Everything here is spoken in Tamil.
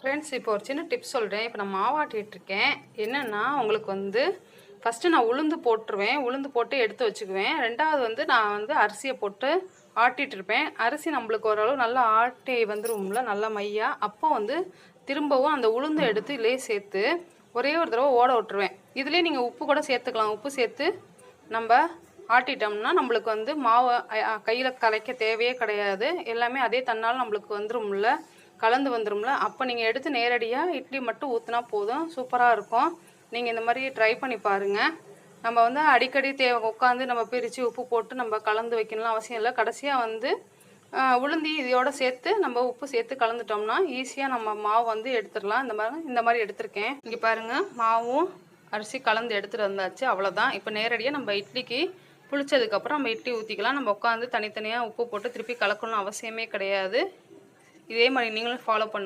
ஃப்ரெண்ட்ஸ், இப்போ ஒரு சின்ன டிப்ஸ் சொல்கிறேன். இப்போ நான் மாவாட்டிகிட்ருக்கேன். என்னென்னா, உங்களுக்கு வந்து ஃபஸ்ட்டு நான் உளுந்து போட்டுருவேன். உளுந்து போட்டு எடுத்து வச்சுக்குவேன். 2வது வந்து நான் வந்து அரிசியை போட்டு ஆட்டிகிட்ருப்பேன். அரிசி நம்மளுக்கு ஓரளவு நல்லா ஆட்டி வந்துரும்ல, நல்லா மையா. அப்போ வந்து திரும்பவும் அந்த உளுந்தை எடுத்து இதுலேயே சேர்த்து ஒரே ஒரு தடவை ஓட விட்டுருவேன். இதுலேயே நீங்கள் உப்பு கூட சேர்த்துக்கலாம். உப்பு சேர்த்து நம்ம ஆட்டிட்டோம்னா நம்மளுக்கு வந்து மாவை கையில் கலைக்க தேவையே கிடையாது. எல்லாமே அதே தன்னால் நம்மளுக்கு வந்துரும்ல, கலந்து வந்துரும்ல. அப்போ நீங்கள் எடுத்து நேரடியாக இட்லி மட்டும் ஊற்றினா போதும், சூப்பராக இருக்கும். நீங்கள் இந்த மாதிரி ட்ரை பண்ணி பாருங்கள். நம்ம வந்து அடிக்கடி உட்காந்து நம்ம பிரித்து உப்பு போட்டு நம்ம கலந்து வைக்கணும்லாம் அவசியம் இல்லை. கடைசியாக வந்து உளுந்தி இதோட சேர்த்து நம்ம உப்பு சேர்த்து கலந்துட்டோம்னா ஈஸியாக நம்ம மாவு வந்து எடுத்துடலாம். இந்த மாதிரி எடுத்திருக்கேன். இங்கே பாருங்கள், மாவும் அரிசி கலந்து எடுத்துகிட்டு வந்தாச்சு. அவ்வளோதான். இப்போ நேரடியாக நம்ம இட்லிக்கு புளிச்சதுக்கப்புறம் நம்ம இட்லி ஊற்றிக்கலாம். நம்ம உட்காந்து தனித்தனியாக உப்பு போட்டு திருப்பி கலக்கணும்னு அவசியமே கிடையாது. இதே மாதிரி நீங்களும் ஃபாலோ பண்ணுங்கள்.